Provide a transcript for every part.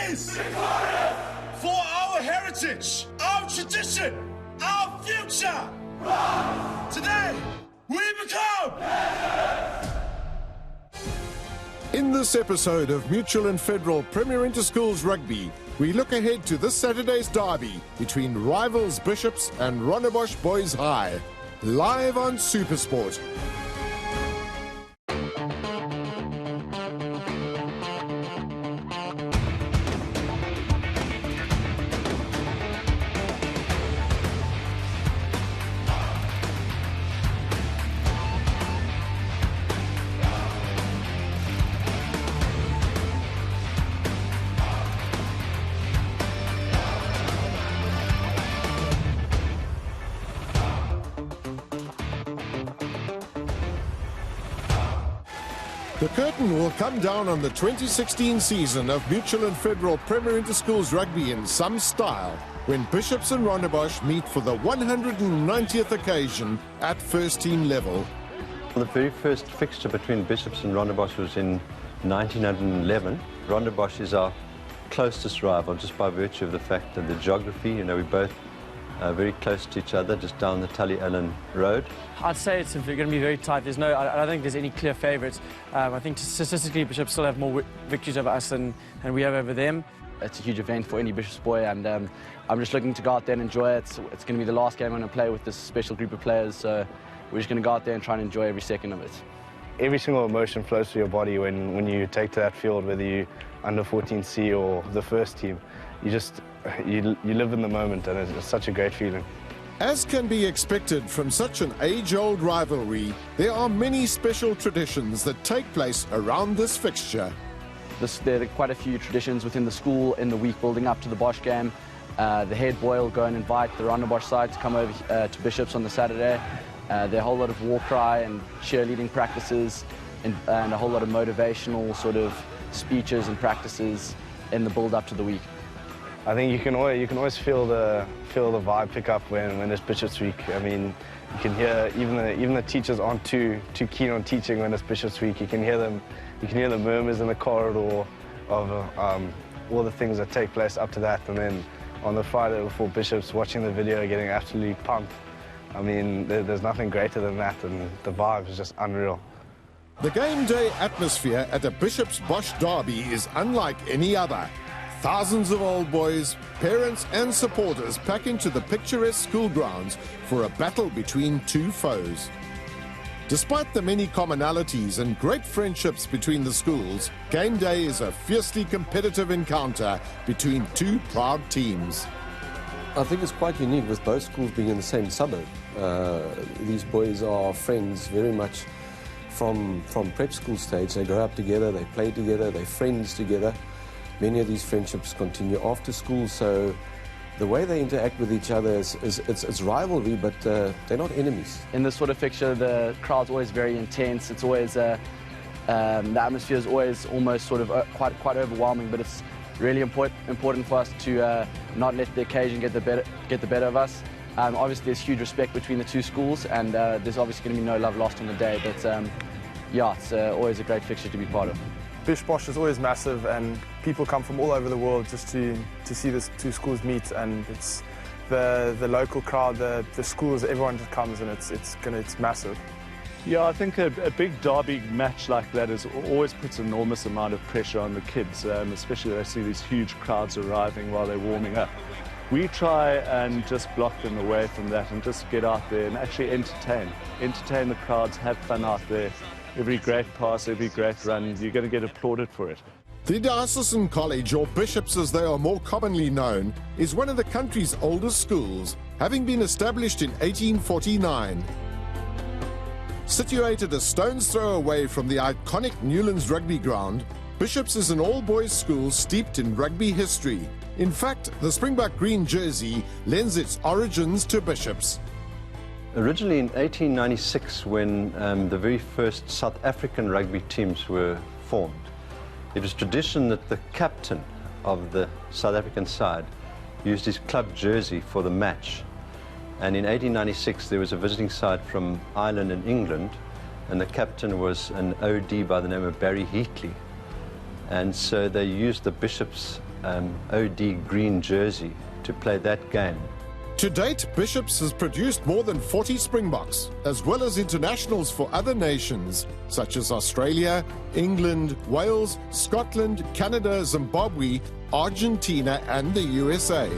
is victorious for our heritage, our tradition, our future. Today, we become. In this episode of Mutual and Federal Premier Interschools Rugby, we look ahead to this Saturday's derby between rivals Bishops and Rondebosch Boys High, live on SuperSport. The curtain will come down on the 2016 season of Mutual and Federal Premier Interschools Rugby in some style, when Bishops and Rondebosch meet for the 190th occasion at first team level. The very first fixture between Bishops and Rondebosch was in 1911. Rondebosch is our closest rival just by virtue of the fact that the geography, you know, we're both very close to each other, just down the Tully Allen Road. I'd say it's going to be very tight. I don't think there's any clear favourites. I think statistically Bishops still have more victories over us than we have over them. It's a huge event for any Bishops boy, and I'm just looking to go out there and enjoy it. It's going to be the last game I'm going to play with this special group of players, so we're just going to go out there and try and enjoy every second of it. Every single emotion flows through your body when you take to that field, whether you under 14C or the first team. You live in the moment, and it's such a great feeling. As can be expected from such an age-old rivalry, there are many special traditions that take place around this fixture. There are quite a few traditions within the school in the week building up to the Bosch game. The head boy will go and invite the Rondebosch side to come over to Bishops on the Saturday. There are a whole lot of war cry and cheerleading practices and a whole lot of motivational sort of speeches and practices in the build-up to the week. I think you can always feel the vibe pick up when it's Bishops Week. I mean, you can hear even the teachers aren't too keen on teaching when it's Bishops Week. You can hear the murmurs in the corridor of all the things that take place up to that, and then on the Friday before Bishops, watching the video, getting absolutely pumped. I mean, there's nothing greater than that, and the vibe is just unreal. The game day atmosphere at a Bishops Bosch derby is unlike any other. Thousands of old boys, parents and supporters pack into the picturesque school grounds for a battle between two foes. Despite the many commonalities and great friendships between the schools, game day is a fiercely competitive encounter between two proud teams. I think it's quite unique with both schools being in the same suburb. These boys are friends very much from prep school stage. They grow up together, they play together, they're friends together. Many of these friendships continue after school, so the way they interact with each other it's rivalry, but they're not enemies. In this sort of fixture, the crowd's always very intense. It's always the atmosphere is always almost sort of quite overwhelming, but it's really important for us to not let the occasion get the better of us. Obviously, there's huge respect between the two schools, and there's obviously going to be no love lost on the day, but yeah, it's always a great fixture to be part of. Bosch is always massive, and people come from all over the world just to see these two schools meet, and it's the local crowd, the schools, everyone just comes, and it's massive. Yeah, I think a big derby match like that always puts an enormous amount of pressure on the kids, especially when they see these huge crowds arriving while they're warming up. We try and just block them away from that and just get out there and actually entertain the crowds, have fun out there. Every great pass, every great run, you're going to get applauded for it. The Diocesan College, or Bishops as they are more commonly known, is one of the country's oldest schools, having been established in 1849. Situated a stone's throw away from the iconic Newlands Rugby Ground, Bishops is an all-boys school steeped in rugby history. In fact, the Springbok green jersey lends its origins to Bishops. Originally in 1896, when the very first South African rugby teams were formed, it was tradition that the captain of the South African side used his club jersey for the match. And in 1896, there was a visiting side from Ireland and England, and the captain was an OD by the name of Barry Heatley. and so they used the Bishop's OD green jersey to play that game. To date, Bishops has produced more than 40 Springboks, as well as internationals for other nations, such as Australia, England, Wales, Scotland, Canada, Zimbabwe, Argentina and the USA.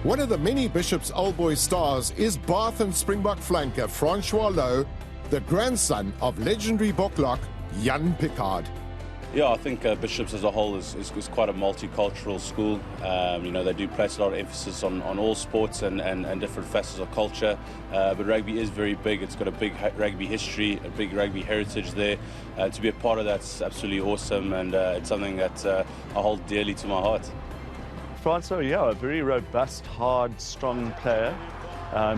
One of the many Bishops Old Boys stars is Bath and Springbok flanker Francois Lowe, the grandson of legendary Boklock Jan Pickard. Yeah, I think Bishops as a whole is quite a multicultural school. You know, they do place a lot of emphasis on all sports and different facets of culture. But rugby is very big. It's got a big rugby history, a big rugby heritage there. To be a part of that's absolutely awesome, and it's something that I hold dearly to my heart. Francois, yeah, a very robust, hard, strong player.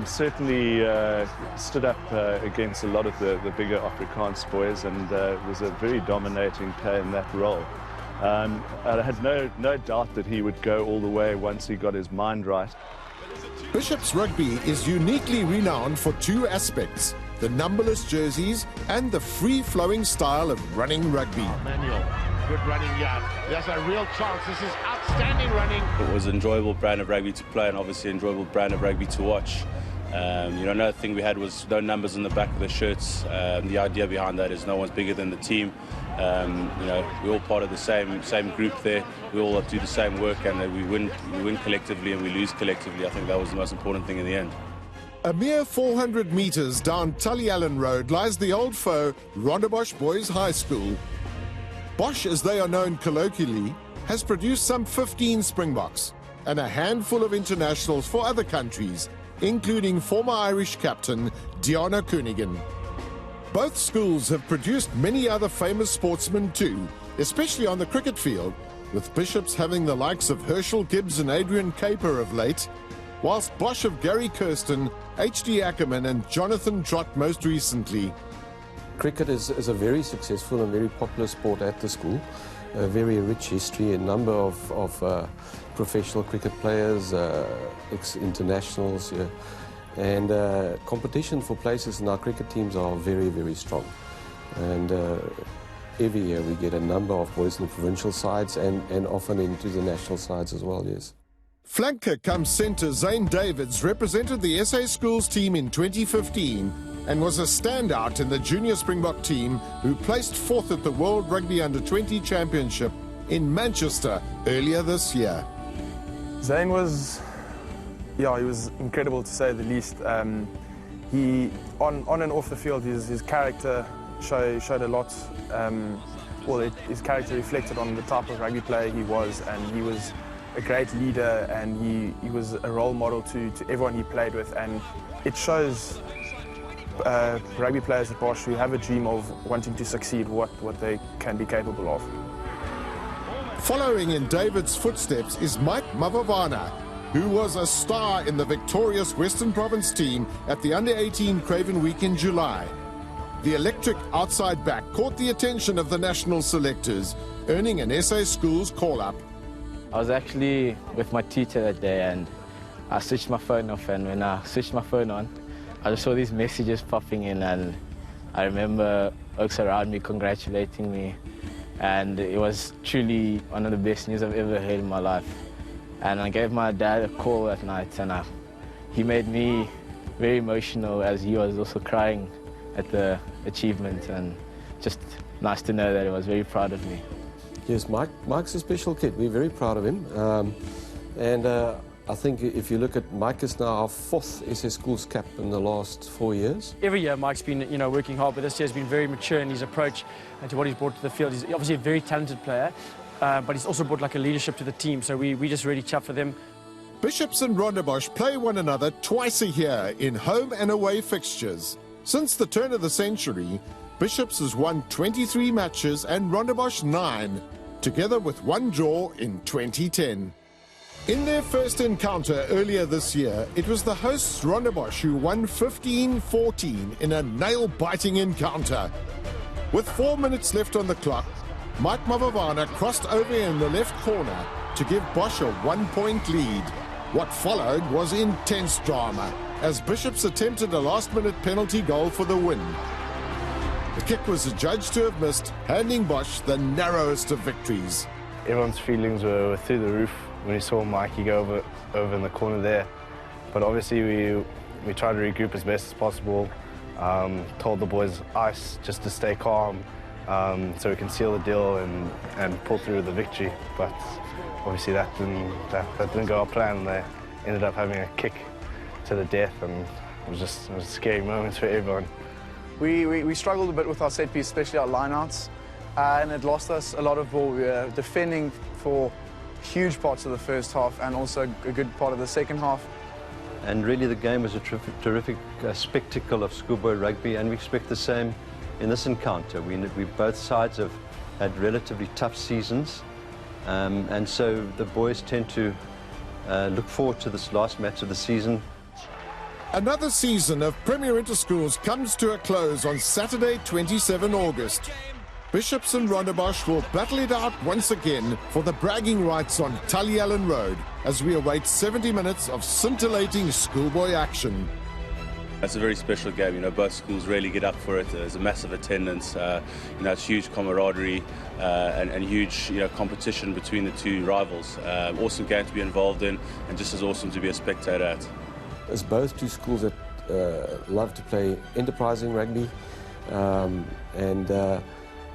Certainly stood up against a lot of the bigger Afrikaans boys, and was a very dominating player in that role. I had no doubt that he would go all the way once he got his mind right. Bishops Rugby is uniquely renowned for two aspects: the numberless jerseys and the free-flowing style of running rugby. Manuel, good running yard. There's a real chance. This is outstanding running. It was an enjoyable brand of rugby to play, and obviously an enjoyable brand of rugby to watch. You know, another thing we had was no numbers on the back of the shirts. The idea behind that is no one's bigger than the team. You know, we're all part of the same group there. We all do the same work, and we win collectively and we lose collectively. I think that was the most important thing in the end. A mere 400 metres down Tully Allen Road lies the old foe Rondebosch Boys High School. Bosch, as they are known colloquially, has produced some 15 Springboks and a handful of internationals for other countries, including former Irish captain Deanna Coonigan. Both schools have produced many other famous sportsmen too, especially on the cricket field, with Bishops having the likes of Herschel Gibbs and Adrian Caper of late, whilst Bosch of Gary Kirsten, H.D. Ackerman and Jonathan Trott most recently. Cricket is a very successful and very popular sport at the school. A very rich history, a number of professional cricket players, ex-internationals, and competition for places in our cricket teams are very, very strong. And every year we get a number of boys in the provincial sides and often into the national sides as well, yes. Flanker come centre Zane Davids represented the SA Schools team in 2015 and was a standout in the junior Springbok team who placed fourth at the World Rugby Under-20 Championship in Manchester earlier this year. Zane was, he was incredible to say the least. He, on and off the field, his character showed a lot. His character reflected on the type of rugby player he was, and he was a great leader, and he was a role model to everyone he played with, and it shows rugby players at Bosch who have a dream of wanting to succeed what they can be capable of. Following in David's footsteps is Mike Mavavana, who was a star in the victorious Western Province team at the Under-18 Craven Week in July. The electric outside back caught the attention of the national selectors, earning an SA Schools call-up. I was actually with my teacher that day, and I switched my phone off, and when I switched my phone on, I just saw these messages popping in, and I remember folks around me congratulating me, and it was truly one of the best news I've ever heard in my life. And I gave my dad a call that night, and he made me very emotional, as he was also crying at the achievement, and just nice to know that he was very proud of me. Yes, Mike's a special kid. We're very proud of him. I think if you look at Mike is now our fourth SA Schools cap in the last 4 years. Every year Mike's been working hard, but this year has been very mature in his approach and to what he's brought to the field. He's obviously a very talented player, but he's also brought like a leadership to the team, so we just really chuffed for them. Bishops and Rondebosch play one another twice a year in home and away fixtures. Since the turn of the century, Bishops has won 23 matches and Rondebosch 9, together with one draw in 2010. In their first encounter earlier this year, it was the hosts Rondebosch who won 15-14 in a nail-biting encounter. With 4 minutes left on the clock, Mike Mavavana crossed over in the left corner to give Bosch a 1-point lead. What followed was intense drama, as Bishops attempted a last-minute penalty goal for the win. The kick was adjudged to have missed, handing Bosch the narrowest of victories. Everyone's feelings were through the roof when we saw Mikey go over in the corner there. But obviously we tried to regroup as best as possible, told the boys ice just to stay calm, so we can seal the deal and pull through the victory. But obviously that didn't go our plan, and they ended up having a kick to the death, and it was scary moments for everyone. We struggled a bit with our set piece, especially our lineouts, and it lost us a lot of ball. We were defending for huge parts of the first half and also a good part of the second half. And really the game was a terrific spectacle of schoolboy rugby, and we expect the same in this encounter. We both sides have had relatively tough seasons, and so the boys tend to look forward to this last match of the season. Another season of Premier Interschools comes to a close on Saturday, 27 August. Bishops and Rondebosch will battle it out once again for the bragging rights on Tully Allen Road as we await 70 minutes of scintillating schoolboy action. It's a very special game. You know, both schools really get up for it. There's a massive attendance. You know, it's huge camaraderie and huge, competition between the two rivals. Awesome game to be involved in, and just as awesome to be a spectator at. It's both two schools that love to play enterprising rugby, and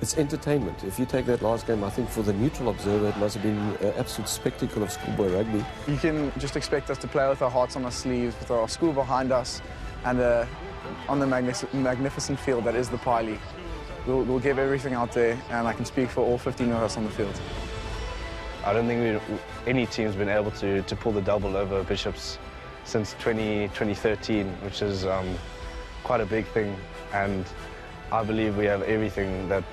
it's entertainment. If you take that last game, I think for the neutral observer, it must have been an absolute spectacle of schoolboy rugby. You can just expect us to play with our hearts on our sleeves, with our school behind us, and on the magnificent field that is the Piley. We'll give everything out there, and I can speak for all 15 of us on the field. I don't think any team's been able to pull the double over Bishops since 2013, which is quite a big thing, and I believe we have everything that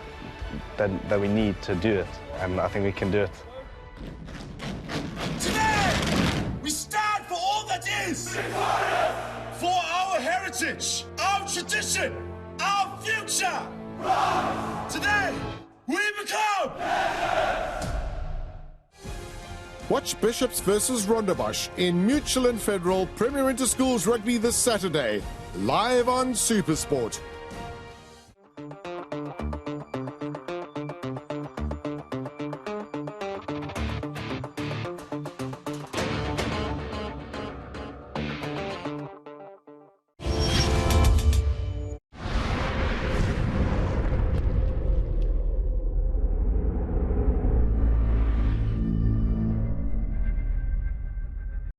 we need to do it, and I think we can do it. Today, we stand for all that is, for our heritage, our tradition, our future. Today, we become. Watch Bishops versus Rondebosch in Mutual and Federal Premier Interschools Rugby this Saturday, live on SuperSport.